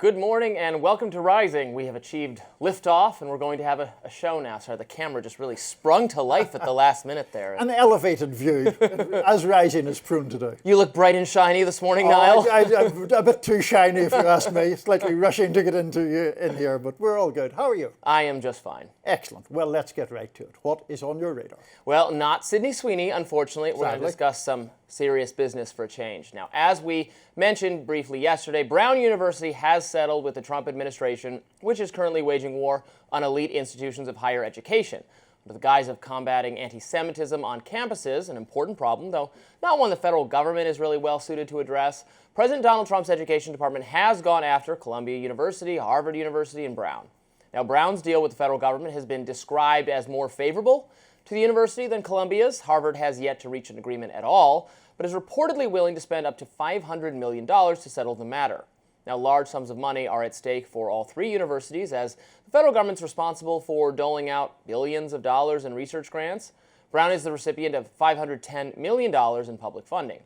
Good morning and welcome to Rising. We have achieved liftoff and we're going to have a show now. Sorry, the camera just really sprung to life at the last minute there. An elevated view, as Rising is prone to do. You look bright and shiny this morning, Niall. I'm a bit too shiny if you ask me. Slightly rushing to get into you in here, but we're all good. How are you? I am just fine. Excellent. Well, let's get right to it. What is on your radar? Well, not Sydney Sweeney, unfortunately. We're going to discuss some serious business for a change. Now, as we mentioned briefly yesterday, Brown University has settled with the Trump administration, which is currently waging war on elite institutions of higher education. Under the guise of combating anti-Semitism on campuses, an important problem, though not one the federal government is really well suited to address, President Donald Trump's education department has gone after Columbia University, Harvard University, and Brown. Now, Brown's deal with the federal government has been described as more favorable to the university than Columbia's. Harvard has yet to reach an agreement at all, but is reportedly willing to spend up to $500 million to settle the matter. Now, large sums of money are at stake for all three universities, as the federal government's responsible for doling out billions of dollars in research grants. Brown is the recipient of $510 million in public funding.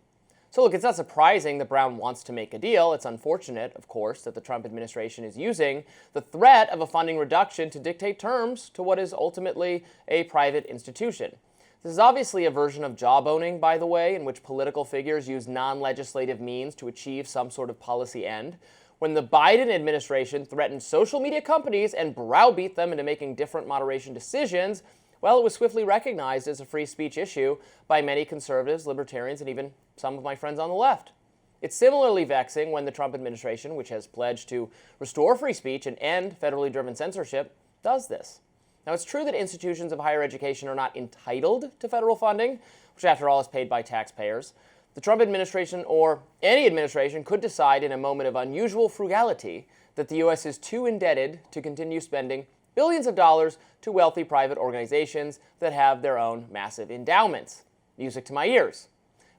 So look, it's not surprising that Brown wants to make a deal. It's unfortunate, of course, that the Trump administration is using the threat of a funding reduction to dictate terms to what is ultimately a private institution. This is obviously a version of jawboning, by the way, in which political figures use non-legislative means to achieve some sort of policy end. When the Biden administration threatened social media companies and browbeat them into making different moderation decisions, well, it was swiftly recognized as a free speech issue by many conservatives, libertarians, and even some of my friends on the left. It's similarly vexing when the Trump administration, which has pledged to restore free speech and end federally driven censorship, does this. Now, it's true that institutions of higher education are not entitled to federal funding, which after all is paid by taxpayers. The Trump administration, or any administration, could decide in a moment of unusual frugality that the U.S. is too indebted to continue spending billions of dollars to wealthy private organizations that have their own massive endowments. Music to my ears.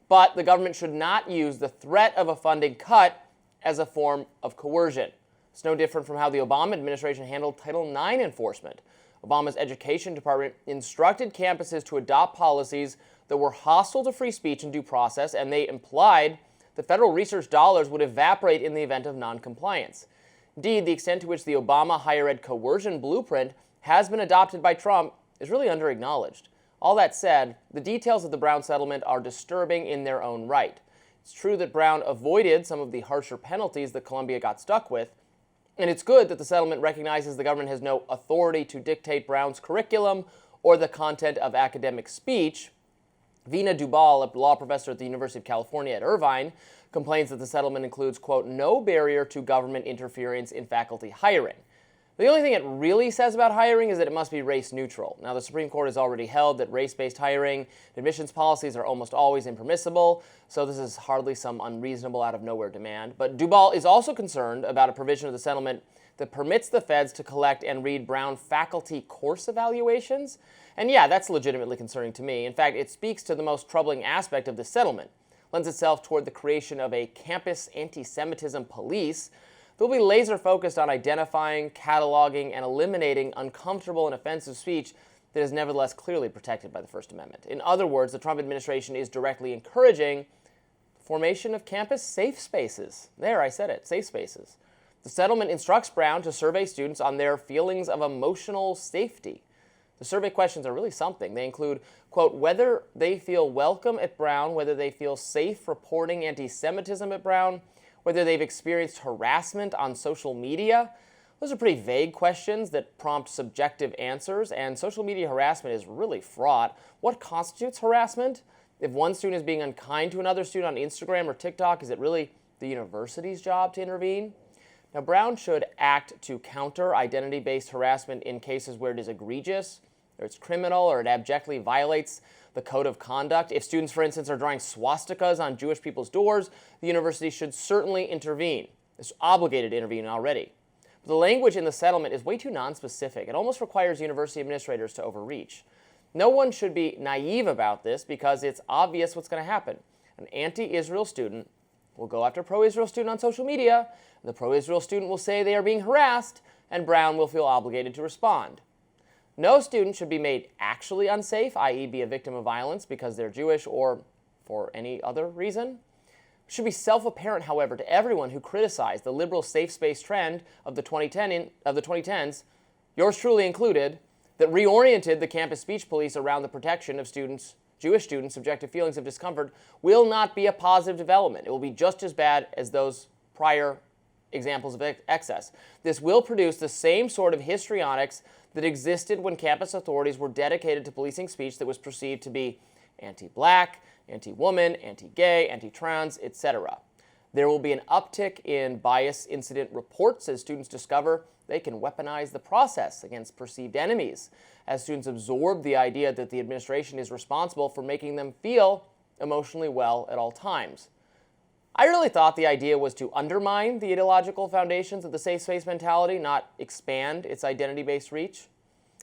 But the government should not use the threat of a funding cut as a form of coercion. It's no different from how the Obama administration handled Title IX enforcement. Obama's education department instructed campuses to adopt policies that were hostile to free speech and due process, and they implied that federal research dollars would evaporate in the event of noncompliance. Indeed, the extent to which the Obama higher ed coercion blueprint has been adopted by Trump is really underacknowledged. All that said, the details of the Brown settlement are disturbing in their own right. It's true that Brown avoided some of the harsher penalties that Columbia got stuck with, and it's good that the settlement recognizes the government has no authority to dictate Brown's curriculum or the content of academic speech. Veena Dubal, a law professor at the University of California at Irvine, complains that the settlement includes, quote, no barrier to government interference in faculty hiring. The only thing it really says about hiring is that it must be race neutral. Now, the Supreme Court has already held that race-based hiring and admissions policies are almost always impermissible, so this is hardly some unreasonable out-of-nowhere demand. But Dubal is also concerned about a provision of the settlement that permits the feds to collect and read Brown faculty course evaluations. And yeah, that's legitimately concerning to me. In fact, it speaks to the most troubling aspect of this settlement. Lends itself toward the creation of a campus anti-Semitism police that will be laser-focused on identifying, cataloging, and eliminating uncomfortable and offensive speech that is nevertheless clearly protected by the First Amendment. In other words, the Trump administration is directly encouraging the formation of campus safe spaces. There, I said it, safe spaces. The settlement instructs Brown to survey students on their feelings of emotional safety. The survey questions are really something. They include, quote, whether they feel welcome at Brown, whether they feel safe reporting anti-Semitism at Brown, whether they've experienced harassment on social media. Those are pretty vague questions that prompt subjective answers, and social media harassment is really fraught. What constitutes harassment? If one student is being unkind to another student on Instagram or TikTok, is it really the university's job to intervene? Now, Brown should act to counter identity-based harassment in cases where it is egregious, or it's criminal, or it abjectly violates the code of conduct. If students, for instance, are drawing swastikas on Jewish people's doors, the university should certainly intervene. It's obligated to intervene already. But the language in the settlement is way too nonspecific. It almost requires university administrators to overreach. No one should be naive about this because it's obvious what's going to happen. An anti-Israel student will go after a pro-Israel student on social media, and the pro-Israel student will say they are being harassed, and Brown will feel obligated to respond. No student should be made actually unsafe, i.e. be a victim of violence because they're Jewish or for any other reason. It should be self-apparent, however, to everyone who criticized the liberal safe space trend of the 2010s, yours truly included, that reoriented the campus speech police around the protection of students, Jewish students subject to feelings of discomfort, will not be a positive development. It will be just as bad as those prior examples of excess. This will produce the same sort of histrionics that existed when campus authorities were dedicated to policing speech that was perceived to be anti-black, anti-woman, anti-gay, anti-trans, etc. There will be an uptick in bias incident reports as students discover they can weaponize the process against perceived enemies, as students absorb the idea that the administration is responsible for making them feel emotionally well at all times. I really thought the idea was to undermine the ideological foundations of the safe space mentality, not expand its identity-based reach.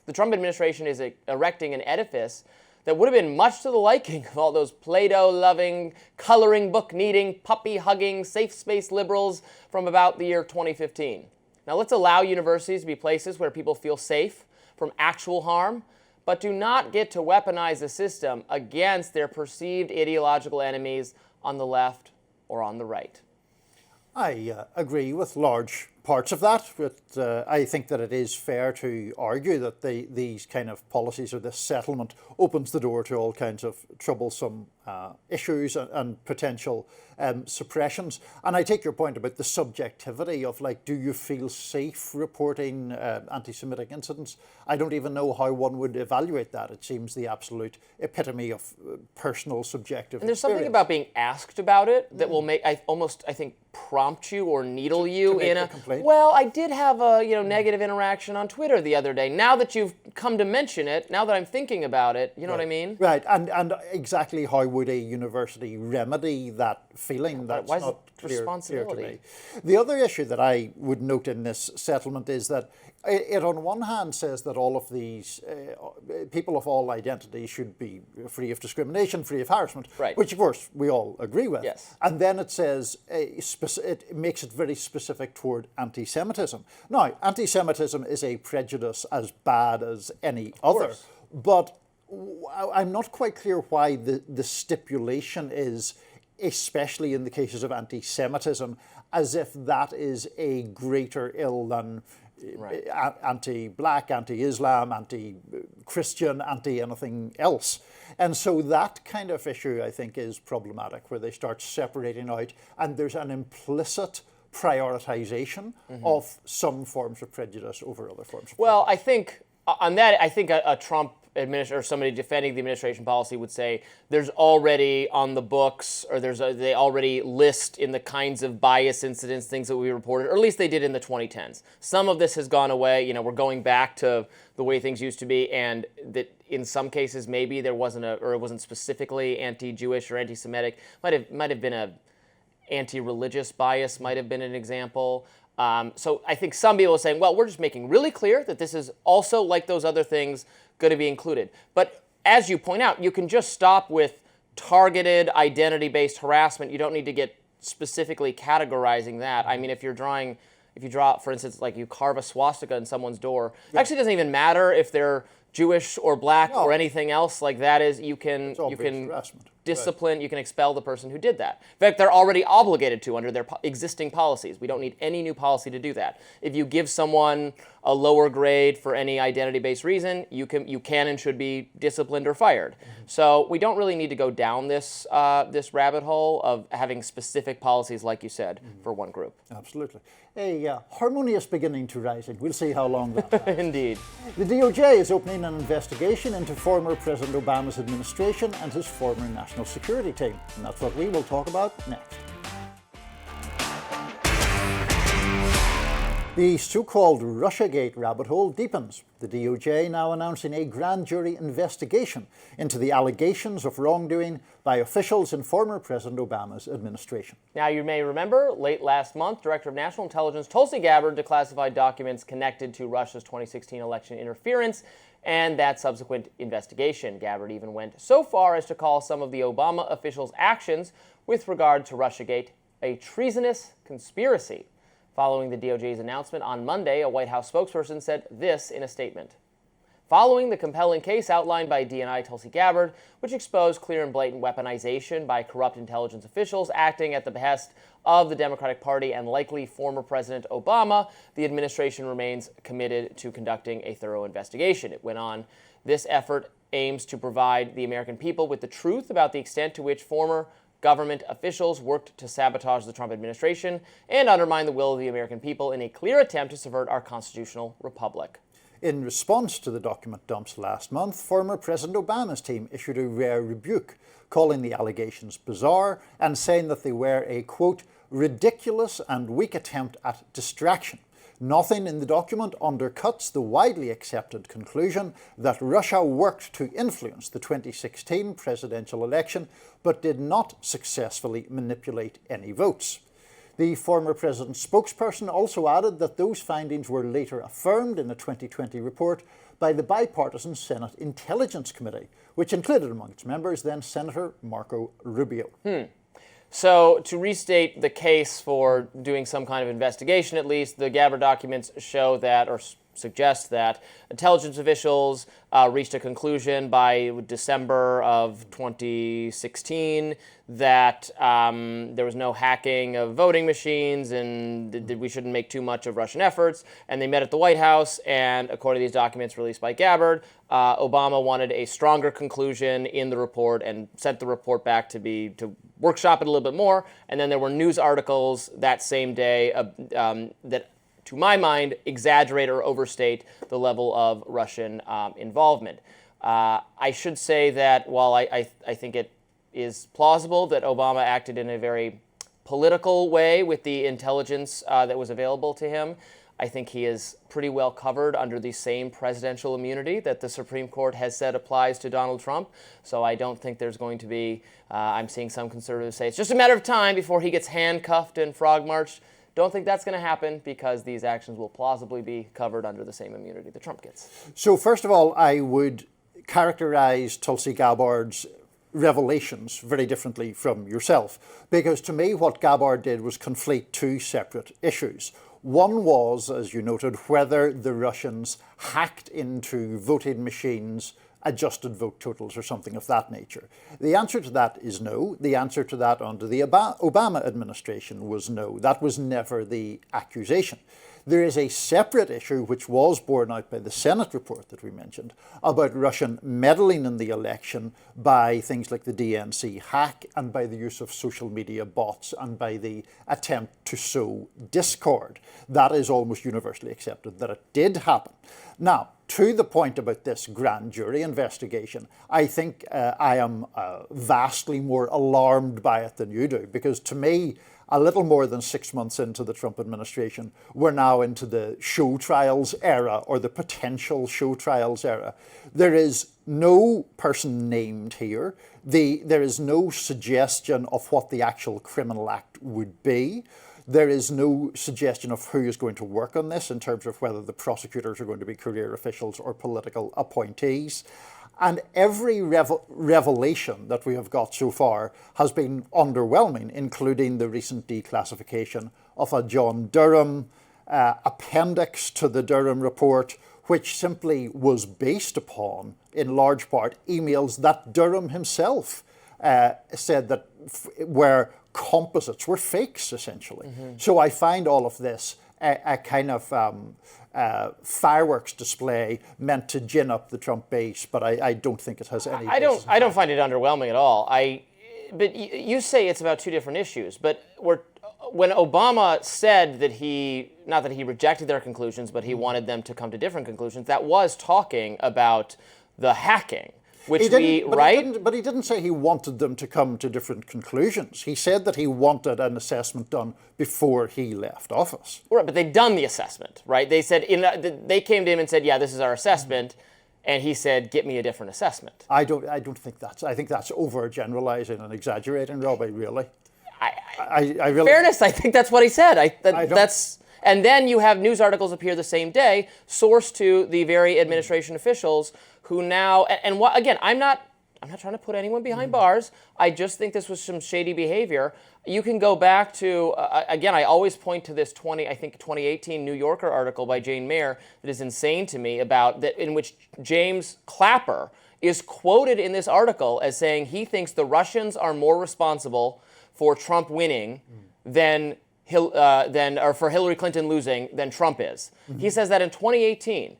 The Trump administration is erecting an edifice that would have been much to the liking of all those Play-Doh-loving, coloring book-needing, puppy-hugging, safe space liberals from about the year 2015. Now let's allow universities to be places where people feel safe from actual harm, but do not get to weaponize the system against their perceived ideological enemies on the left or on the right. I agree with large parts of that, but I think that it is fair to argue that these kind of policies or this settlement opens the door to all kinds of troublesome issues and potential suppressions. And I take your point about the subjectivity of, like, do you feel safe reporting anti-Semitic incidents? I don't even know how one would evaluate that. It seems the absolute epitome of personal subjective And there's experience. something about being asked about it that will make, I think, prompt you or needle you make in a a complaint. well, I did have a negative interaction on Twitter the other day. Now that you've come to mention it, now that I'm thinking about it, you know what I mean? Right, and exactly how would a university remedy that feeling? That's why is not it clear to responsibility? me. The other issue that I would note in this settlement is that it on one hand says that all of these people of all identities should be free of discrimination, free of harassment, Right. which of course we all agree with. Yes. And then it says, it makes it very specific toward anti-Semitism. Now, anti-Semitism is a prejudice as bad as any other, course. but I'm not quite clear why the stipulation is, especially in the cases of anti-Semitism, as if that is a greater ill than Right. anti-black, anti-Islam, anti-Christian, anti-anything else. And so that kind of issue, I think, is problematic, where they start separating out and there's an implicit prioritization of some forms of prejudice over other forms of Well, I think on that, a Trump administrator or somebody defending the administration policy would say there's already on the books, or they already list in the kinds of bias incidents, things that we reported, or at least they did in the 2010s. Some of this has gone away. We're going back to the way things used to be, and that in some cases maybe there wasn't it wasn't specifically anti-Jewish or anti-Semitic. Might have been a anti-religious bias, might have been an example. So I think some people are saying, well, we're just making really clear that this is also, like those other things, going to be included. But as you point out, you can just stop with targeted identity-based harassment. You don't need to get specifically categorizing that. I mean, if you draw, for instance, like you carve a swastika in someone's door, it actually doesn't even matter if they're Jewish or black or anything else like that. Is you can harassment. discipline, you can expel the person who did that. In fact, they're already obligated to under their existing policies. We don't need any new policy to do that. If you give someone a lower grade for any identity-based reason, you can and should be disciplined or fired. So we don't really need to go down this this rabbit hole of having specific policies, like you said, for one group. Absolutely. A harmonious beginning to rising. We'll see how long that lasts. Indeed. The DOJ is opening an investigation into former President Obama's administration and his former national security team. And that's what we will talk about next. The so-called RUSSIAGATE rabbit hole deepens. The DOJ now announcing a grand jury investigation into the allegations of wrongdoing by officials in former President Obama's administration. Now, you may remember, late last month, Director of National Intelligence Tulsi Gabbard declassified documents connected to Russia's 2016 election interference and that subsequent investigation. Gabbard even went so far as to call some of the Obama officials' actions with regard to RUSSIAGATE a treasonous conspiracy. Following the DOJ's announcement on Monday, a White House spokesperson said this in a statement. following the compelling case outlined by DNI Tulsi Gabbard, which exposed clear and blatant weaponization by corrupt intelligence officials acting at the behest of the Democratic Party and likely former President Obama, the administration remains committed to conducting a thorough investigation. It went on, this effort aims to provide the American people with the truth about the extent to which former government officials worked to sabotage the Trump administration and undermine the will of the American people in a clear attempt to subvert our constitutional republic. In response to the document dumps last month, former President Obama's team issued a rare rebuke, calling the allegations bizarre and saying that they were a, quote, ridiculous and weak attempt at distraction. Nothing in the document undercuts the widely accepted conclusion that Russia worked to influence the 2016 presidential election but did not successfully manipulate any votes. The former president's spokesperson also added that those findings were later affirmed in a 2020 report by the bipartisan Senate Intelligence Committee, which included among its members then Senator Marco Rubio. So to restate the case for doing some kind of investigation, at least, the Gabbard documents show that, or suggest that, intelligence officials reached a conclusion by December of 2016 that there was no hacking of voting machines and that we shouldn't make too much of Russian efforts. And they met at the White House, and according to these documents released by Gabbard, Obama wanted a stronger conclusion in the report and sent the report back to workshop it a little bit more. And then there were news articles that same day that, to my mind, exaggerate or overstate the level of Russian involvement. I should say that while I think it is plausible that Obama acted in a very political way with the intelligence that was available to him, I think he is pretty well covered under the same presidential immunity that the Supreme Court has said applies to Donald Trump. So I don't think there's going to be, I'm seeing some conservatives say it's just a matter of time before he gets handcuffed and frog-marched. Don't think that's going to happen because these actions will plausibly be covered under the same immunity that Trump gets. So first of all, I would characterize Tulsi Gabbard's revelations very differently from yourself, because to me what Gabbard did was conflate two separate issues. One was, as you noted, whether the Russians hacked into voting machines, adjusted vote totals or something of that nature. The answer to that is no. The answer to that under the Obama administration was no. That was never the accusation. There is a separate issue which was borne out by the Senate report that we mentioned about Russian meddling in the election by things like the DNC hack and by the use of social media bots and by the attempt to sow discord. That is almost universally accepted that it did happen. Now, to the point about this grand jury investigation, I think I am vastly more alarmed by it than you do, because to me, a little more than 6 months into the Trump administration, we're now into the show trials era, or the potential show trials era. There is no person named here. There is no suggestion of what the actual criminal act would be. There is no suggestion of who is going to work on this in terms of whether the prosecutors are going to be career officials or political appointees. And every revelation that we have got so far has been underwhelming, including the recent declassification of a John Durham appendix to the Durham report, which simply was based upon, in large part, emails that Durham himself said that were composites, were fakes, essentially. Mm-hmm. So I find all of this a kind of fireworks display meant to gin up the Trump base, but I don't think it has any. I don't find it underwhelming at all. But you say it's about two different issues. But when Obama said that not that he rejected their conclusions, but he wanted them to come to different conclusions, that was talking about the hacking. But he didn't say he wanted them to come to different conclusions. He said that he wanted an assessment done before he left office. Right, but they'd done the assessment, right? They said they came to him and said, "Yeah, this is our assessment," and he said, "Get me a different assessment." I don't think that's. I think that's overgeneralizing and exaggerating, Robby. Really. I really. Fairness, I think that's what he said. And then you have news articles appear the same day, sourced to the very administration officials who now, again, I'm not I'm not trying to put anyone behind bars. I just think this was some shady behavior. You can go back to, again, I always point to this 2018 New Yorker article by Jane Mayer that is insane to me about that, in which James Clapper is quoted in this article as saying he thinks the Russians are more responsible for Trump winning than or for Hillary Clinton losing than Trump is. He says that in 2018.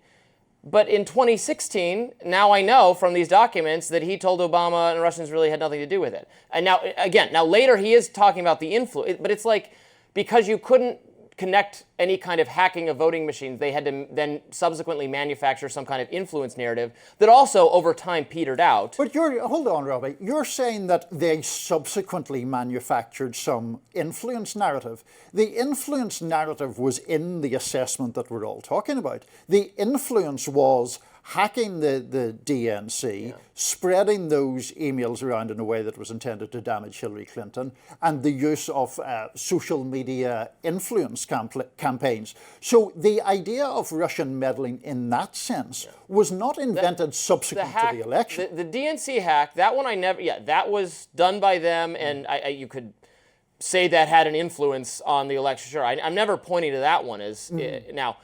But in 2016, now I know from these documents that he told Obama and Russians really had nothing to do with it. And now later he is talking about the influence, but it's like, because you couldn't connect any kind of hacking of voting machines, they had to then subsequently manufacture some kind of influence narrative that also over time petered out. But hold on, Robbie. You're saying that they subsequently manufactured some influence narrative. The influence narrative was in the assessment that we're all talking about. The influence was hacking the DNC, spreading those emails around in a way that was intended to damage Hillary Clinton, and the use of social media influence campaigns. So the idea of Russian meddling in that sense was not invented subsequent to the election. The DNC hack, that one that was done by them, and you could say that had an influence on the election. Sure, I'm never pointing to that one as now.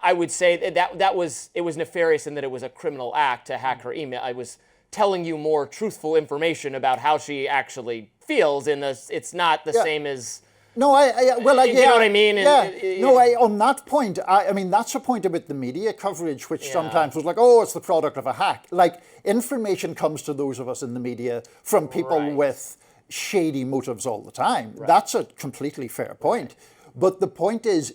I would say that was nefarious in that it was a criminal act to hack her email. I was telling you more truthful information about how she actually feels. It's not the same as. No, you know what I mean? On that point, I mean, that's a point about the media coverage, which sometimes was like, oh, it's the product of a hack. Like, information comes to those of us in the media from people with shady motives all the time. That's a completely fair point. But the point is,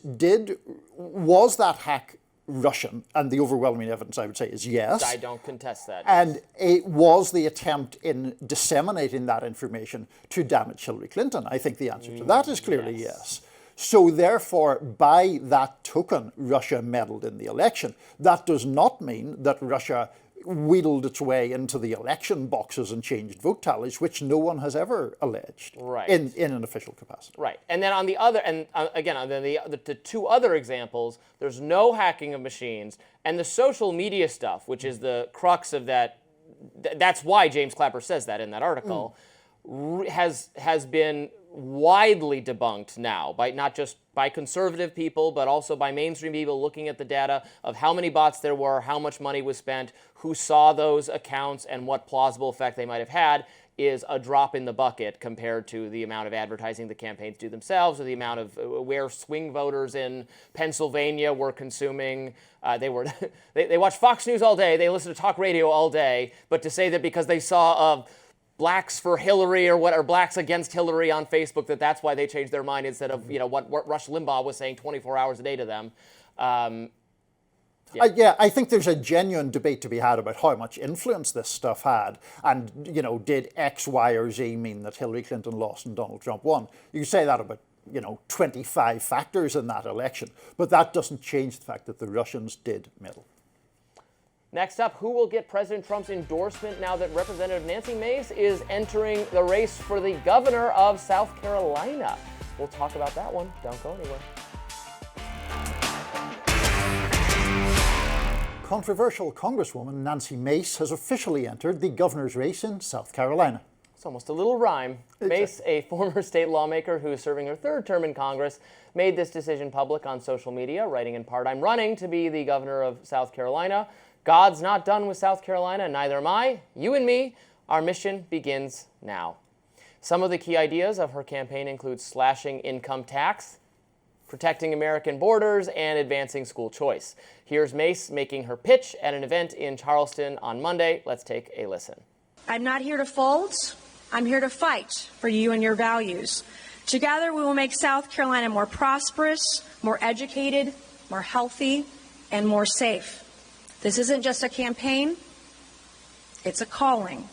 was that hack Russian? And the overwhelming evidence, I would say, is yes. I don't contest that. And it was the attempt in disseminating that information to damage Hillary Clinton. I think the answer to that is clearly yes. So therefore, by that token, Russia meddled in the election. That does not mean that Russia wheedled its way into the election boxes and changed vote tallies, which no one has ever alleged in an official capacity. Right. And then on the other, and again, on the two other examples, there's no hacking of machines, and the social media stuff, which is the crux of that. That's why James Clapper says that in that article, has been widely debunked now by not just by conservative people, but also by mainstream people looking at the data of how many bots there were, how much money was spent, who saw those accounts, and what plausible effect they might have had, is a drop in the bucket compared to the amount of advertising the campaigns do themselves, or the amount of where swing voters in Pennsylvania were consuming. They watch Fox News all day, they listen to talk radio all day, but to say that because they saw Blacks for Hillary or Blacks against Hillary on Facebook, that's why they changed their mind instead of what Rush Limbaugh was saying 24 hours a day to them. I think there's a genuine debate to be had about how much influence this stuff had, and did X, Y, or Z mean that Hillary Clinton lost and Donald Trump won? You can say that about 25 factors in that election, but that doesn't change the fact that the Russians did meddle. Next up, who will get President Trump's endorsement now that Representative Nancy Mace is entering the race for the governor of South Carolina? We'll talk about that one. Don't go anywhere. Controversial Congresswoman Nancy Mace has officially entered the governor's race in South Carolina. It's almost a little rhyme. Mace, a former state lawmaker who is serving her third term in Congress, made this decision public on social media, writing in part, "I'm running to be the governor of South Carolina. God's not done with South Carolina, neither am I. You and me, our mission begins now." Some of the key ideas of her campaign include slashing income tax, protecting American borders, and advancing school choice. Here's Mace making her pitch at an event in Charleston on Monday. Let's take a listen. I'm not here to fold. I'm here to fight for you and your values. Together, we will make South Carolina more prosperous, more educated, more healthy, and more safe. This isn't just a campaign, it's a calling.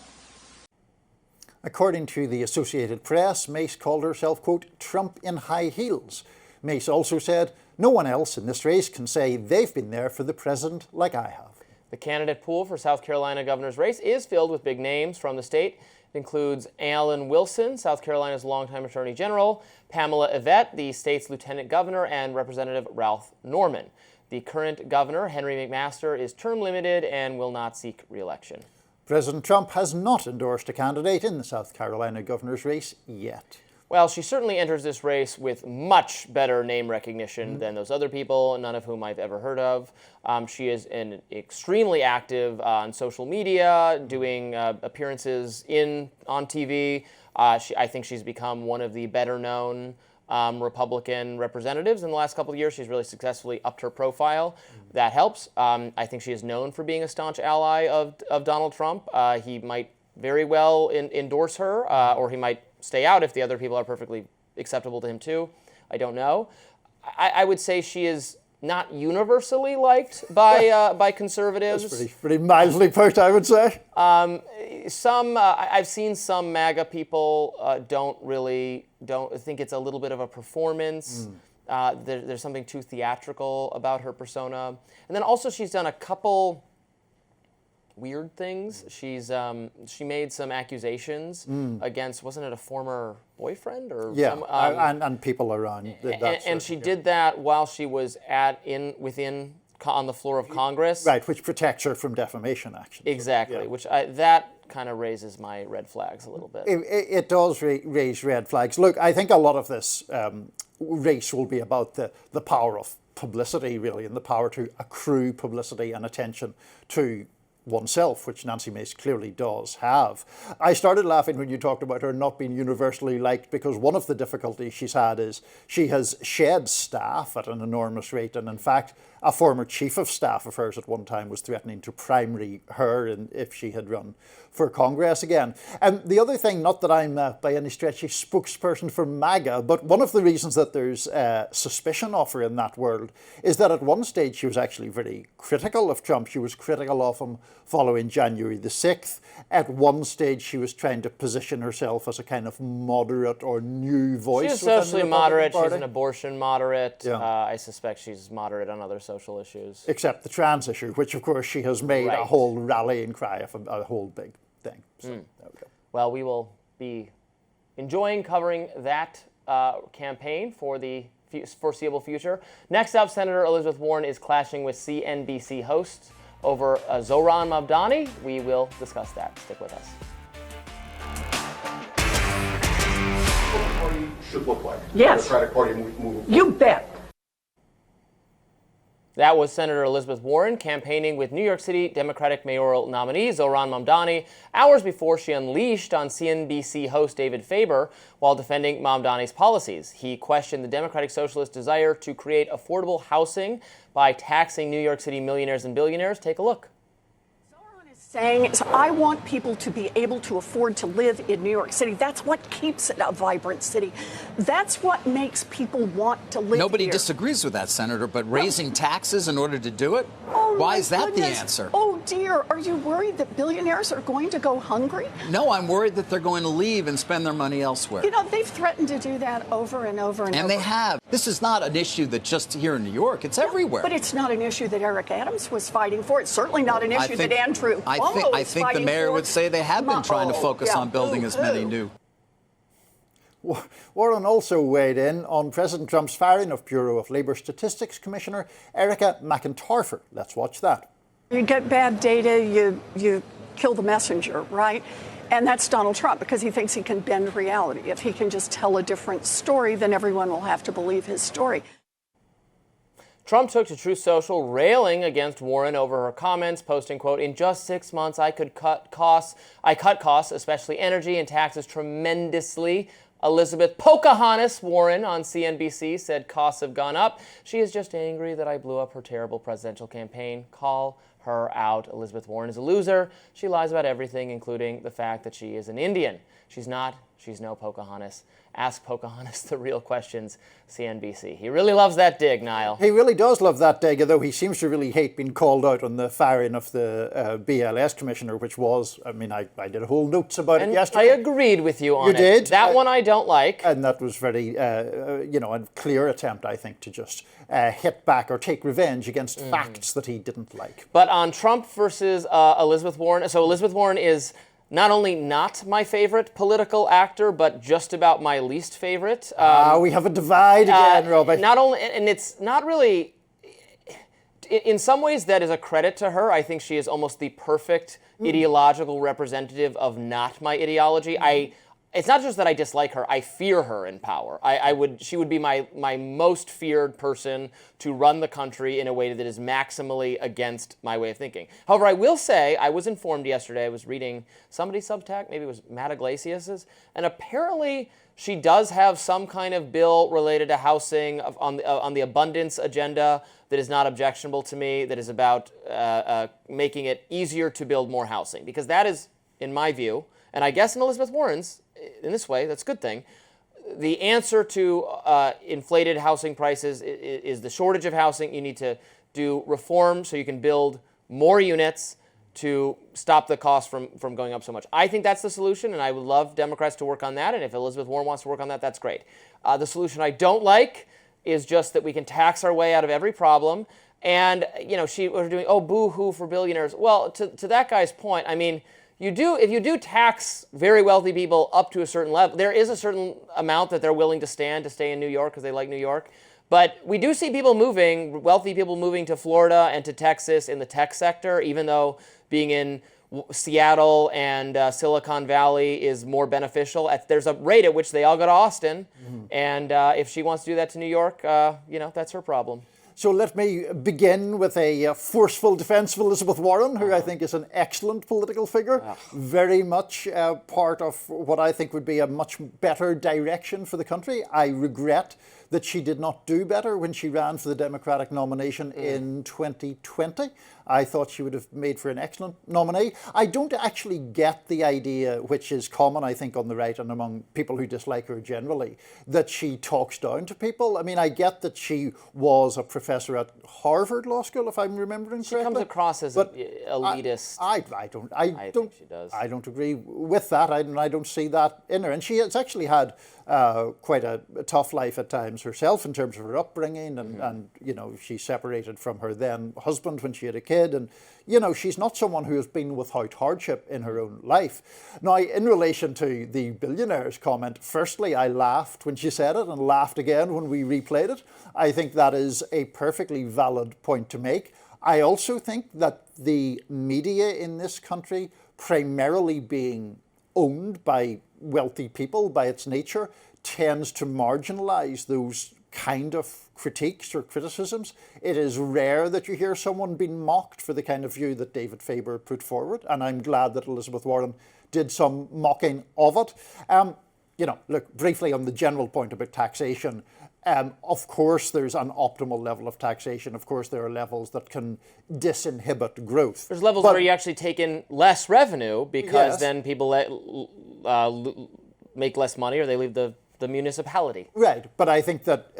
According to the Associated Press, Mace called herself, quote, Trump in high heels. Mace also said, no one else in this race can say they've been there for the president like I have. The candidate pool for South Carolina governor's race is filled with big names from the state. It includes Alan Wilson, South Carolina's longtime attorney general, Pamela Yvette, the state's lieutenant governor, and Representative Ralph Norman. The current governor, Henry McMaster, is term limited and will not seek re-election. President Trump has not endorsed a candidate in the South Carolina governor's race yet. Well, she certainly enters this race with much better name recognition than those other people, none of whom I've ever heard of. She is extremely active on social media, doing appearances on TV. I think she's become one of the better-known Republican representatives in the last couple of years. She's really successfully upped her profile. That helps. I think she is known for being a staunch ally of Donald Trump. He might very well endorse her, or he might stay out if the other people are perfectly acceptable to him too. I don't know. I would say she is not universally liked by conservatives. That's pretty mildly put, I would say. I've seen some MAGA people don't think it's a little bit of a performance. There's something too theatrical about her persona. And then also she's done a couple weird things. She made some accusations against, wasn't it a former boyfriend or and people around and she did that while she was on the floor of Congress, right, which protects her from defamation action. Exactly, which that kind of raises my red flags a little bit. It does raise red flags. Look, I think a lot of this race will be about the power of publicity, really, and the power to accrue publicity and attention to oneself, which Nancy Mace clearly does have. I started laughing when you talked about her not being universally liked, because one of the difficulties she's had is she has shed staff at an enormous rate, and in fact a former chief of staff of hers at one time was threatening to primary her if she had run for Congress again. And the other thing, not that I'm by any stretch a spokesperson for MAGA, but one of the reasons that there's suspicion of her in that world is that at one stage she was actually very critical of Trump. She was critical of him following January the 6th. At one stage she was trying to position herself as a kind of moderate or new voice. She's socially moderate. She's an abortion moderate. Yeah. I suspect she's moderate on other social issues. Except the trans issue, which of course she has made a whole rallying cry of a whole big thing. So there we go. Well, we will be enjoying covering that campaign for the foreseeable future. Next up, Senator Elsbeth Warren is clashing with CNBC hosts over Zohran Mamdani. We will discuss that. Stick with us. What the party should look like. Yes. Democratic Party move. You bet. That was Senator Elsbeth Warren campaigning with New York City Democratic mayoral nominee Zohran Mamdani hours before she unleashed on CNBC host David Faber while defending Mamdani's policies. He questioned the Democratic Socialist desire to create affordable housing by taxing New York City millionaires and billionaires. Take a look. Saying, so I want people to be able to afford to live in New York City. That's what keeps it a vibrant city. That's what makes people want to live Nobody here. disagrees with that, Senator, but raising taxes in order to do it? Oh, why is that goodness. the answer? Oh, dear. Are you worried that billionaires are going to go hungry? No, I'm worried that they're going to leave and spend their money elsewhere. You know, they've threatened to do that over and over and over. And they have. This is not an issue that just here in New York. It's everywhere. But it's not an issue that Eric Adams was fighting for. It's certainly not an issue that Andrew I think the mayor would say they have been trying to focus on building as many new. Warren also weighed in on President Trump's firing of Bureau of Labour Statistics Commissioner Erica McIntyre. Let's watch that. You get bad data, you kill the messenger, right? And that's Donald Trump, because he thinks he can bend reality. If he can just tell a different story, then everyone will have to believe his story. Trump took to Truth Social, railing against Warren over her comments, posting, quote, "In just 6 months, I cut costs, especially energy and taxes, tremendously." Elizabeth Pocahontas Warren on CNBC said costs have gone up. She is just angry that I blew up her terrible presidential campaign. Call her out. Elizabeth Warren is a loser. She lies about everything, including the fact that she is an Indian. She's not. She's no Pocahontas. Ask Pocahontas the real questions, CNBC. He really loves that dig, Niall. He really does love that dig, though he seems to really hate being called out on the firing of the BLS commissioner, which was, I mean, I did a whole notes about it yesterday. I agreed with you on it. You did? That one I don't like. And that was very, a clear attempt, I think, to just hit back or take revenge against facts that he didn't like. But on Trump versus Elizabeth Warren, so Elizabeth Warren is not only not my favorite political actor, but just about my least favorite. We have a divide again, Robby. Not only, and it's not really. in some ways that is a credit to her. I think she is almost the perfect ideological representative of not my ideology. It's not just that I dislike her, I fear her in power. She would be my most feared person to run the country in a way that is maximally against my way of thinking. However, I will say, I was informed yesterday, I was reading somebody's Substack, maybe it was Matt Iglesias's, and apparently she does have some kind of bill related to housing on the abundance agenda that is not objectionable to me, that is about making it easier to build more housing. Because that is, in my view, and I guess in Elizabeth Warren's, in this way, that's a good thing, the answer to inflated housing prices is the shortage of housing. You need to do reform so you can build more units to stop the cost from going up so much. I think that's the solution, and I would love Democrats to work on that, and if Elizabeth Warren wants to work on that, that's great. The solution I don't like is just that we can tax our way out of every problem, and, we're doing, boo-hoo for billionaires. Well, to that guy's point, I mean, if you do tax very wealthy people up to a certain level, there is a certain amount that they're willing to stay in New York because they like New York. But we do see wealthy people moving to Florida and to Texas in the tech sector, even though being in Seattle and Silicon Valley is more beneficial. There's a rate at which they all go to Austin. And if she wants to do that to New York, that's her problem. So let me begin with a forceful defense of Elizabeth Warren, who I think is an excellent political figure, very much part of what I think would be a much better direction for the country. I regret that she did not do better when she ran for the Democratic nomination in 2020. I thought she would have made for an excellent nominee. I don't actually get the idea, which is common, I think, on the right and among people who dislike her generally, that she talks down to people. I mean, I get that she was a professor at Harvard Law School, if I'm remembering correctly. She comes across as elitist. I think she does. I don't agree with that. I don't see that in her. And she has actually had quite a tough life at times herself in terms of her upbringing, and she separated from her then husband when she had a kid, and she's not someone who has been without hardship in her own life. Now, in relation to the billionaires comment, firstly, I laughed when she said it and laughed again when we replayed it. I think that is a perfectly valid point to make. I also think that the media in this country, primarily being owned by wealthy people by its nature, tends to marginalize those kind of critiques or criticisms. It is rare that you hear someone being mocked for the kind of view that David Faber put forward, and I'm glad that Elizabeth Warren did some mocking of it. Look, briefly on the general point about taxation, of course there's an optimal level of taxation. Of course there are levels that can disinhibit growth. There's levels where you actually take in less revenue because then people make less money, or they leave the municipality. Right, but I think that,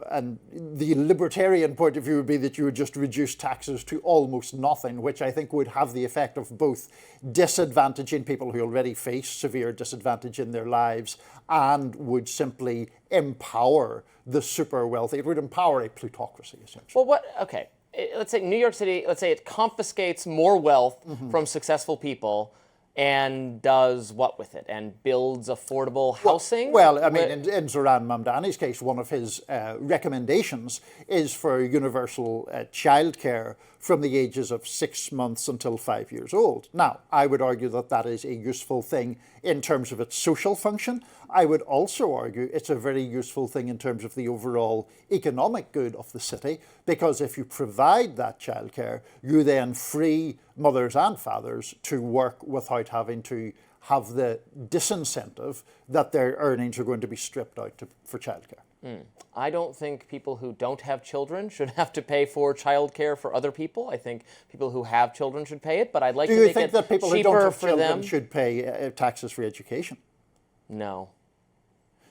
and the libertarian point of view would be that you would just reduce taxes to almost nothing, which I think would have the effect of both disadvantaging people who already face severe disadvantage in their lives and would simply empower the super wealthy. It would empower a plutocracy, essentially. Well, let's say New York City, let's say it confiscates more wealth from successful people and does what with it? And builds affordable housing? Well, I mean, in Zohran Mamdani's case, one of his recommendations is for universal childcare from the ages of 6 months until 5 years old. Now, I would argue that that is a useful thing in terms of its social function. I would also argue it's a very useful thing in terms of the overall economic good of the city, because if you provide that childcare, you then free mothers and fathers to work without having to have the disincentive that their earnings are going to be stripped out for childcare. I don't think people who don't have children should have to pay for childcare for other people. I think people who have children should pay it, but I'd like to make it cheaper for them. Do you think that people who don't have children should pay taxes for education? No.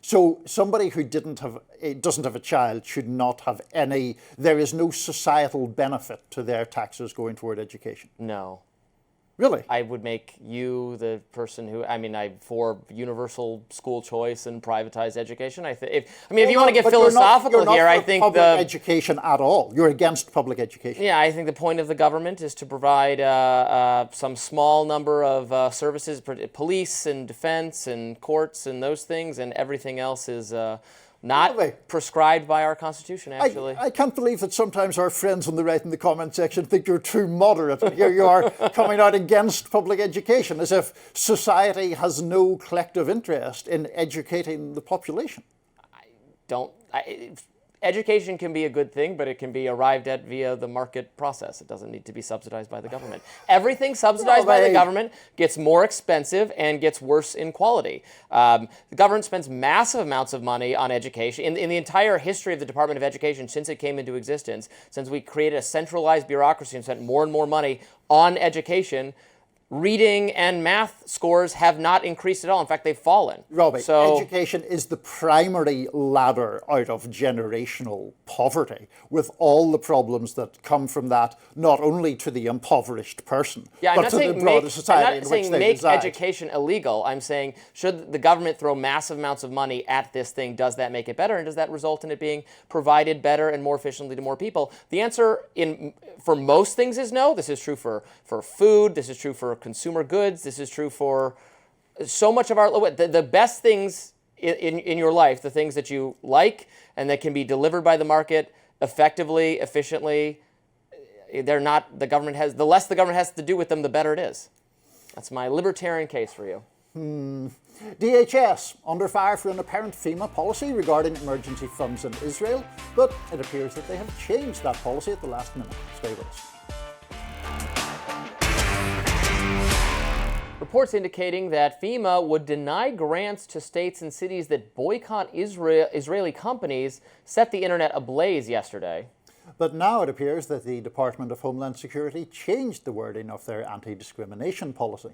So somebody who doesn't have a child should not have any, there is no societal benefit to their taxes going toward education? No. Really? I would make you the person who, for universal school choice and privatized education. If you want to get philosophical here, I think public education at all. You're against public education. Yeah, I think the point of the government is to provide some small number of services, police and defense and courts and those things, and everything else is not Really? prescribed by our Constitution, actually. I can't believe that sometimes our friends on the right in the comment section think you're too moderate. And here you are coming out against public education, as if society has no collective interest in educating the population. Education can be a good thing, but it can be arrived at via the market process. It doesn't need to be subsidized by the government. Everything subsidized by the government gets more expensive and gets worse in quality. The government spends massive amounts of money on education. In the entire history of the Department of Education, since it came into existence, since we created a centralized bureaucracy and spent more and more money on education, reading and math scores have not increased at all. In fact, they've fallen. Robby, education is the primary ladder out of generational poverty, with all the problems that come from that, not only to the impoverished person, but to the broader society in which they reside. I'm not saying make education illegal. I'm saying, should the government throw massive amounts of money at this thing, does that make it better? And does that result in it being provided better and more efficiently to more people? The answer for most things is no. This is true for food. This is true for consumer goods. This is true for so much of the best things in your life, the things that you like and that can be delivered by the market effectively, efficiently. They're not, the less the government has to do with them, the better it is. That's my libertarian case for you. DHS under fire for an apparent FEMA policy regarding emergency funds in Israel, but it appears that they have changed that policy at the last minute. Stay with us. Reports indicating that FEMA would deny grants to states and cities that boycott Israeli companies set the internet ablaze yesterday. But now it appears that the Department of Homeland Security changed the wording of their anti-discrimination policy.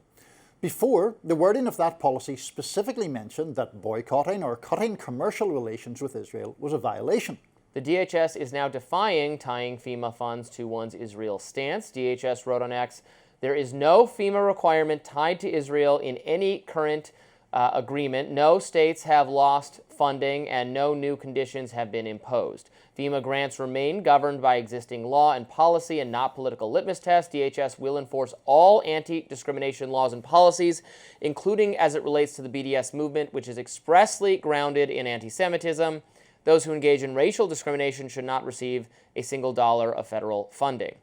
Before, the wording of that policy specifically mentioned that boycotting or cutting commercial relations with Israel was a violation. The DHS is now defying tying FEMA funds to one's Israel stance. DHS wrote on X, "There is no FEMA requirement tied to Israel in any current agreement. No states have lost funding and no new conditions have been imposed. FEMA grants remain governed by existing law and policy and not political litmus tests. DHS will enforce all anti-discrimination laws and policies, including as it relates to the BDS movement, which is expressly grounded in anti-Semitism. Those who engage in racial discrimination should not receive a single dollar of federal funding."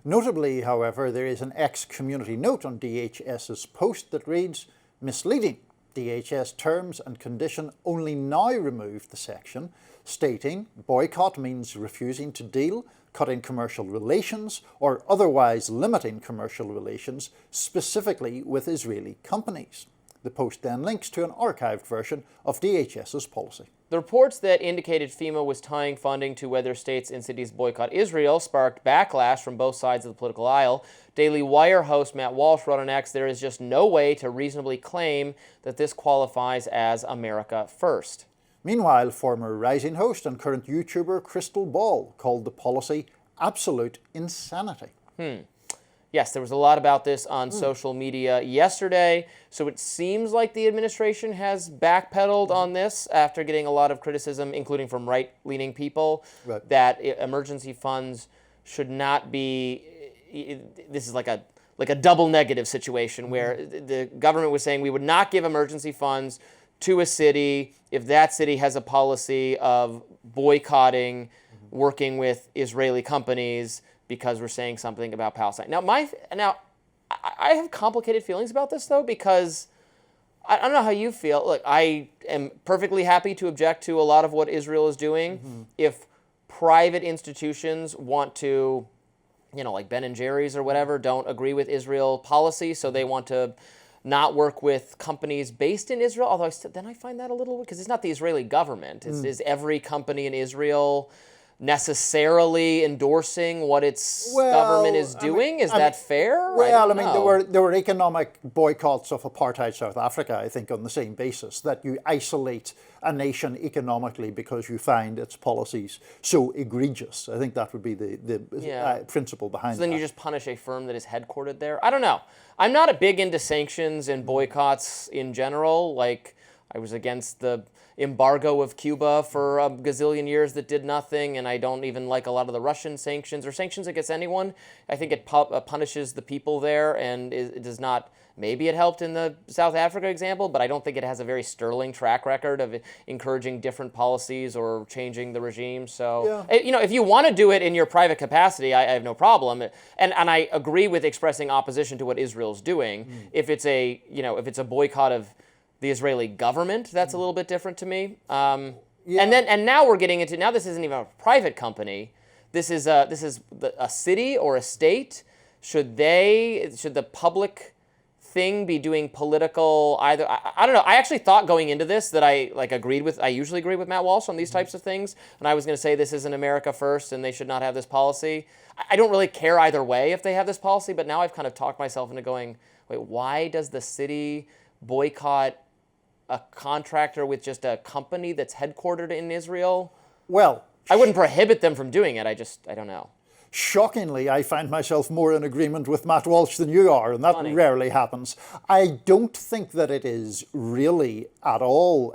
Notably, however, there is an ex-community note on DHS's post that reads, "Misleading. DHS terms and condition only now remove the section stating boycott means refusing to deal, cutting commercial relations, or otherwise limiting commercial relations, specifically with Israeli companies." The post then links to an archived version of DHS's policy. The reports that indicated FEMA was tying funding to whether states and cities boycott Israel sparked backlash from both sides of the political aisle. Daily Wire host Matt Walsh wrote on X, "There is just no way to reasonably claim that this qualifies as America First." Meanwhile, former Rising host and current YouTuber Crystal Ball called the policy absolute insanity. Yes, there was a lot about this on social media yesterday, so it seems like the administration has backpedaled on this after getting a lot of criticism, including from right-leaning people, that emergency funds should not be, this is like a double negative situation where the government was saying we would not give emergency funds to a city if that city has a policy of boycotting, working with Israeli companies, because we're saying something about Palestine. Now, I have complicated feelings about this, though, because I don't know how you feel. Look, I am perfectly happy to object to a lot of what Israel is doing. If private institutions want to, like Ben & Jerry's or whatever, don't agree with Israel policy, so they want to not work with companies based in Israel, although then I find that a little weird, because it's not the Israeli government. Is every company in Israel necessarily endorsing what its government is doing? Is that fair? Well, there were economic boycotts of apartheid South Africa, I think, on the same basis, that you isolate a nation economically because you find its policies so egregious. I think that would be the principle behind So then you just punish a firm that is headquartered there? I don't know. I'm not big into sanctions and boycotts in general. Like, I was against embargo of Cuba for a gazillion years that did nothing, and I don't even like a lot of the Russian sanctions or sanctions against anyone. I think it punishes the people there, and it does not. Maybe it helped in the South Africa example, but I don't think it has a very sterling track record of encouraging different policies or changing the regime. So, if you want to do it in your private capacity, I have no problem. And I agree with expressing opposition to what Israel's doing. If it's a boycott of the Israeli government, that's a little bit different to me. And now we're getting into, now this isn't even a private company. This is a city or a state. Should the public thing be doing political either? I don't know. I actually thought going into this that I usually agree with Matt Walsh on these types of things, and I was going to say this isn't America first and they should not have this policy. I don't really care either way if they have this policy, but now I've kind of talked myself into going, wait, why does the city boycott a contractor with just a company that's headquartered in Israel? Well, I wouldn't prohibit them from doing it. I don't know. Shockingly, I find myself more in agreement with Matt Walsh than you are, and that rarely happens. I don't think that it is really at all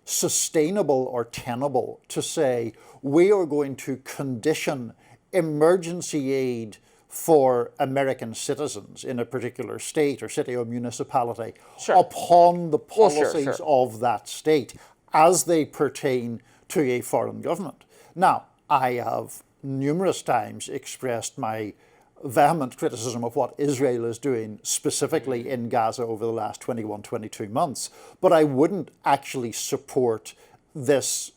sustainable or tenable to say we are going to condition emergency aid for American citizens in a particular state or city or municipality upon the policies of that state as they pertain to a foreign government. Now, I have numerous times expressed my vehement criticism of what Israel is doing specifically in Gaza over the last 21, 22 months, but I wouldn't actually support this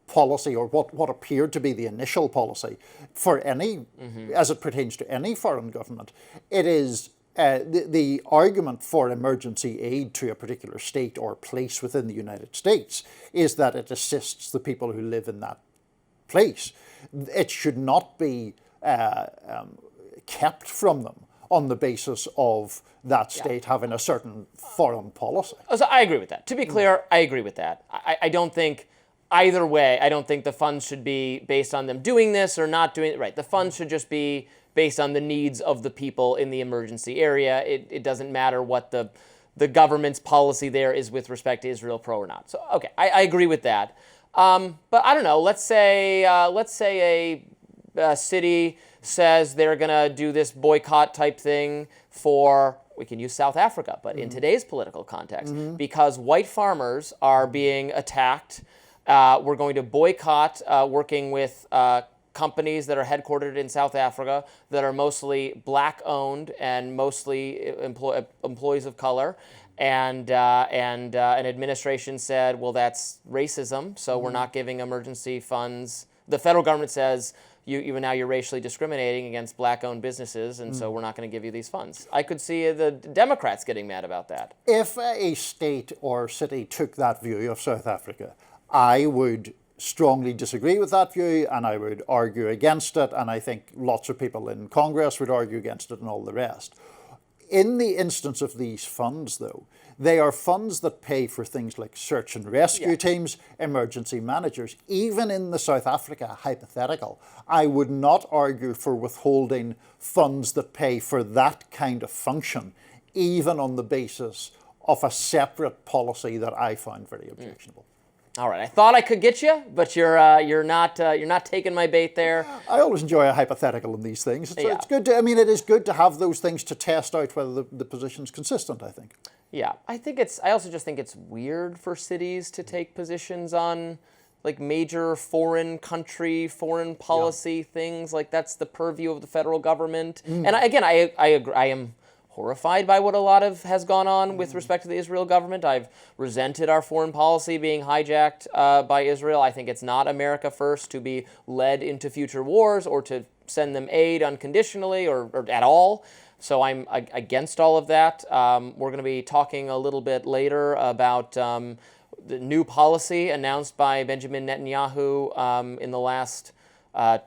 policy or what appeared to be the initial policy for any, as it pertains to any foreign government. It is the argument for emergency aid to a particular state or place within the United States is that it assists the people who live in that place. It should not be kept from them on the basis of that state having a certain foreign policy. So I agree with that. To be clear, I agree with that. I don't think either way, I don't think the funds should be based on them doing this or not doing it. Right. The funds should just be based on the needs of the people in the emergency area. It doesn't matter what the government's policy there is with respect to Israel pro or not. So, okay, I agree with that. But I don't know. Let's say a city says they're going to do this boycott type thing for, we can use South Africa, but in today's political context, because white farmers are being attacked, we're going to boycott working with companies that are headquartered in South Africa that are mostly black-owned and mostly employees of color. And an administration said, well, that's racism, so we're not giving emergency funds. The federal government says, you're racially discriminating against black-owned businesses, and so we're not going to give you these funds. I could see the Democrats getting mad about that. If a state or city took that view of South Africa, I would strongly disagree with that view, and I would argue against it, and I think lots of people in Congress would argue against it and all the rest. In the instance of these funds, though, they are funds that pay for things like search and rescue teams, emergency managers. Even in the South Africa hypothetical, I would not argue for withholding funds that pay for that kind of function, even on the basis of a separate policy that I find very objectionable. All right, I thought I could get you, but you're not taking my bait there. I always enjoy a hypothetical in these things. It's good to, it is good to have those things to test out whether the position's consistent, I think. Yeah, I also just think it's weird for cities to take positions on like major foreign policy things. Like that's the purview of the federal government. And again, I agree. I am horrified by what a lot of has gone on with respect to the Israel government. I've resented our foreign policy being hijacked by Israel. I think it's not America first to be led into future wars or to send them aid unconditionally or at all. So I'm against all of that. We're going to be talking a little bit later about the new policy announced by Benjamin Netanyahu in the last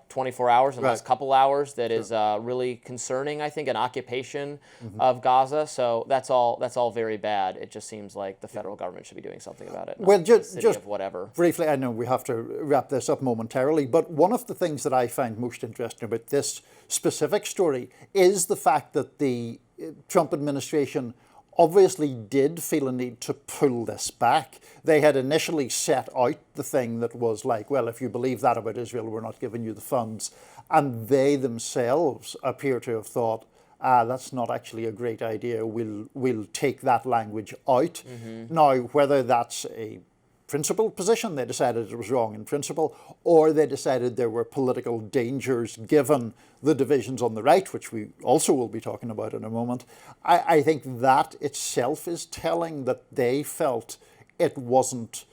24 hours, in the last couple hours, that is really concerning, I think, an occupation of Gaza. So that's all very bad. It just seems like the federal government should be doing something about it. Well, just whatever. Briefly, I know we have to wrap this up momentarily, but one of the things that I find most interesting about this specific story is the fact that the Trump administration obviously did feel a need to pull this back. They had initially set out the thing that was like, well, if you believe that about Israel, we're not giving you the funds. And they themselves appear to have thought, that's not actually a great idea. We'll take that language out. Now, whether that's a principled position, they decided it was wrong in principle, or they decided there were political dangers given the divisions on the right, which we also will be talking about in a moment. I think that itself is telling that they felt it wasn't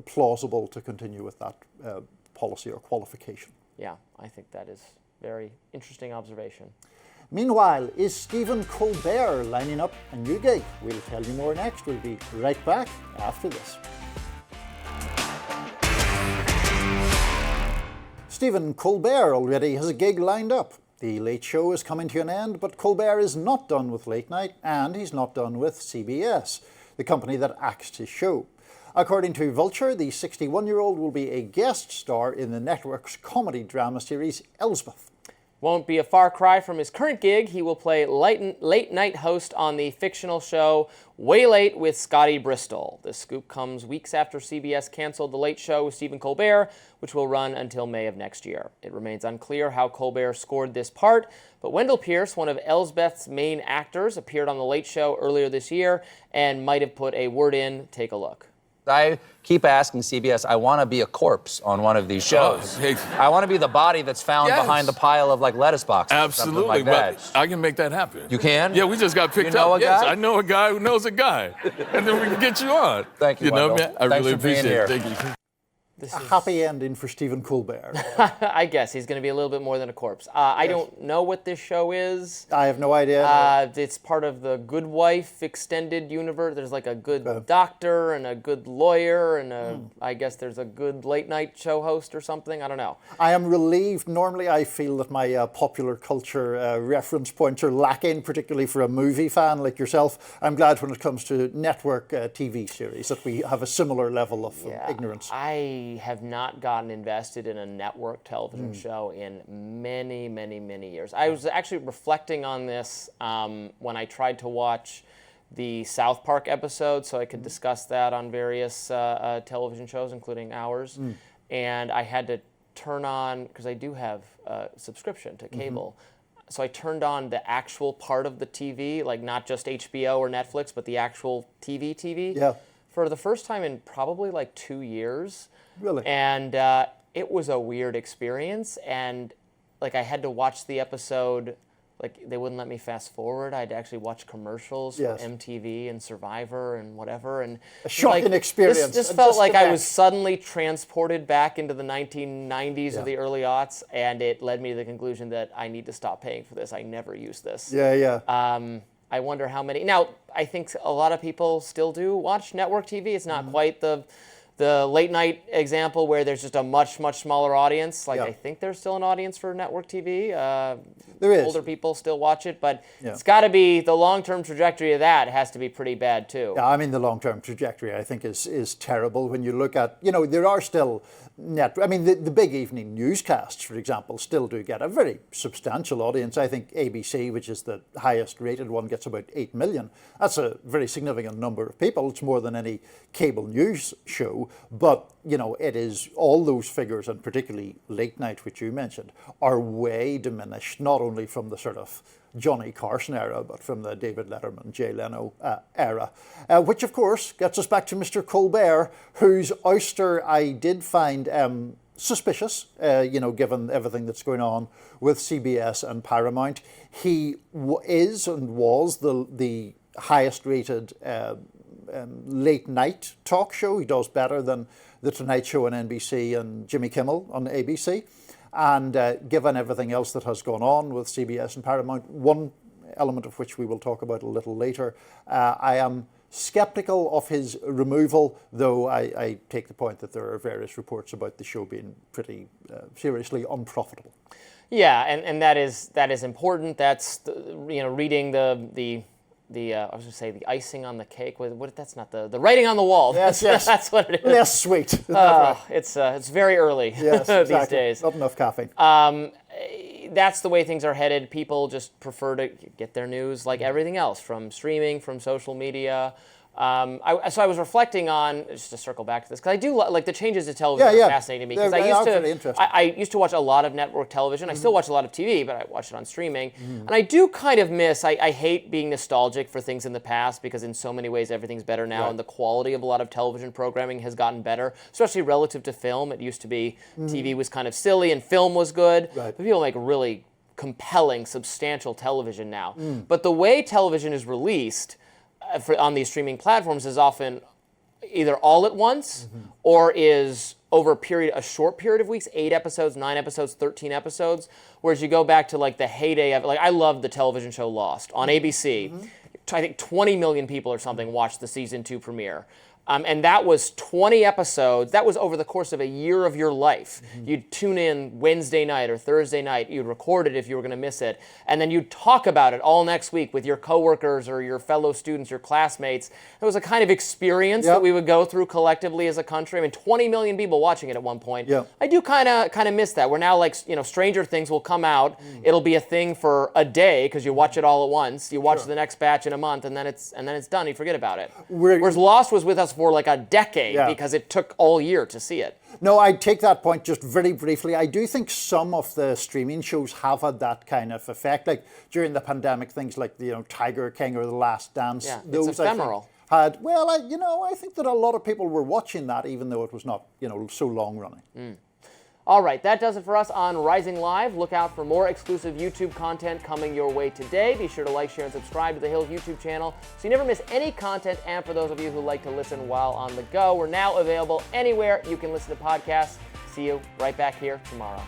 plausible to continue with that policy or qualification. Yeah, I think that is very interesting observation. Meanwhile, is Stephen Colbert lining up a new gig? We'll tell you more next. We'll be right back after this. Stephen Colbert already has a gig lined up. The Late Show is coming to an end, but Colbert is not done with late night, and he's not done with CBS, the company that axed his show. According to Vulture, the 61-year-old will be a guest star in the network's comedy drama series Elsbeth. Won't be a far cry from his current gig. He will play late night host on the fictional show Way Late with Scotty Bristol. The scoop comes weeks after CBS canceled The Late Show with Stephen Colbert, which will run until May of next year. It remains unclear how Colbert scored this part, but Wendell Pierce, one of Elsbeth's main actors, appeared on The Late Show earlier this year and might have put a word in. Take a look. I keep asking CBS, I want to be a corpse on one of these shows. I want to be the body that's found behind the pile of like lettuce boxes. Absolutely, like that. but I can make that happen. You can? Yeah, we just got picked you know up. A guy? Yes, I know a guy who knows a guy, and then we can get you on. Thank you, You know, Wendell. man, I Thanks really for being appreciate here. it. Thank you. A happy ending for Stephen Colbert. I guess he's going to be a little bit more than a corpse. I don't know what this show is. I have no idea. It's part of the Good Wife extended universe. There's like a good doctor and a good lawyer and I guess there's a good late night show host or something. I don't know. I am relieved. Normally I feel that my popular culture reference points are lacking, particularly for a movie fan like yourself. I'm glad when it comes to network TV series that we have a similar level of ignorance. I have not gotten invested in a network television show in many, many, many years. I was actually reflecting on this when I tried to watch the South Park episode so I could discuss that on various television shows, including ours. And I had to turn on, because I do have a subscription to cable, so I turned on the actual part of the TV, like not just HBO or Netflix, but the actual TV. Yeah. For the first time in probably like 2 years. Really? And it was a weird experience. And like I had to watch the episode, like they wouldn't let me fast forward. I'd actually watch commercials for MTV and Survivor and whatever. And a shocking experience. This just felt like I was suddenly transported back into the 1990s or the early aughts. And it led me to the conclusion that I need to stop paying for this. I never use this. I wonder how many. Now, I think a lot of people still do watch network TV. It's not quite the late night example where there's just a much, much smaller audience. Like I think there's still an audience for network TV. There is. Older people still watch it, but it's got to be, the long-term trajectory of that has to be pretty bad too. Yeah, I mean the long-term trajectory I think is terrible when you look at, there are still the big evening newscasts, for example, still do get a very substantial audience. I think ABC, which is the highest rated one, gets about 8 million. That's a very significant number of people. It's more than any cable news show, but it is all those figures, and particularly late night, which you mentioned, are way diminished, not only from the sort of Johnny Carson era, but from the David Letterman, Jay Leno era, which of course gets us back to Mr. Colbert, whose ouster I did find suspicious, given everything that's going on with CBS and Paramount. He is and was the highest rated late night talk show. He does better than The Tonight Show on NBC and Jimmy Kimmel on ABC. And given everything else that has gone on with CBS and Paramount, one element of which we will talk about a little later, I am skeptical of his removal, though I take the point that there are various reports about the show being pretty seriously unprofitable. Yeah, and that is important. That's reading the I was going to say the icing on the cake. What? That's not the writing on the wall. Yes. That's what it is. Less sweet. It's very early these days. Not enough caffeine. that's the way things are headed. People just prefer to get their news like everything else, from streaming, from social media. So I was reflecting on, just to circle back to this, because I do like the changes to television are fascinating to me. Because I used to watch a lot of network television. I still watch a lot of TV, but I watch it on streaming. And I do kind of miss, I hate being nostalgic for things in the past, because in so many ways everything's better now, and the quality of a lot of television programming has gotten better, especially relative to film. It used to be TV was kind of silly and film was good, but people make really compelling, substantial television now. But the way television is released on these streaming platforms is often either all at once or is over a short period of weeks, 8 episodes, 9 episodes, 13 episodes, whereas you go back to like the heyday of, like, I love the television show Lost on ABC. I think 20 million people or something watched the season 2 premiere. And that was 20 episodes. That was over the course of a year of your life. You'd tune in Wednesday night or Thursday night. You'd record it if you were going to miss it. And then you'd talk about it all next week with your coworkers or your fellow students, your classmates. It was a kind of experience that we would go through collectively as a country. I mean, 20 million people watching it at one point. I do kind of miss that. We're now like, Stranger Things will come out. It'll be a thing for a day because you watch it all at once. You watch the next batch in a month, and then it's done. You forget about it. Whereas Lost was with us for like a decade because it took all year to see it. No, I take that point just very briefly. I do think some of the streaming shows have had that kind of effect. Like during the pandemic, things like Tiger King or The Last Dance. Yeah, those it's ephemeral. I think that a lot of people were watching that, even though it was not so long running. All right, that does it for us on Rising Live. Look out for more exclusive YouTube content coming your way today. Be sure to like, share, and subscribe to the Hills YouTube channel so you never miss any content. And for those of you who like to listen while on the go, we're now available anywhere you can listen to podcasts. See you right back here tomorrow.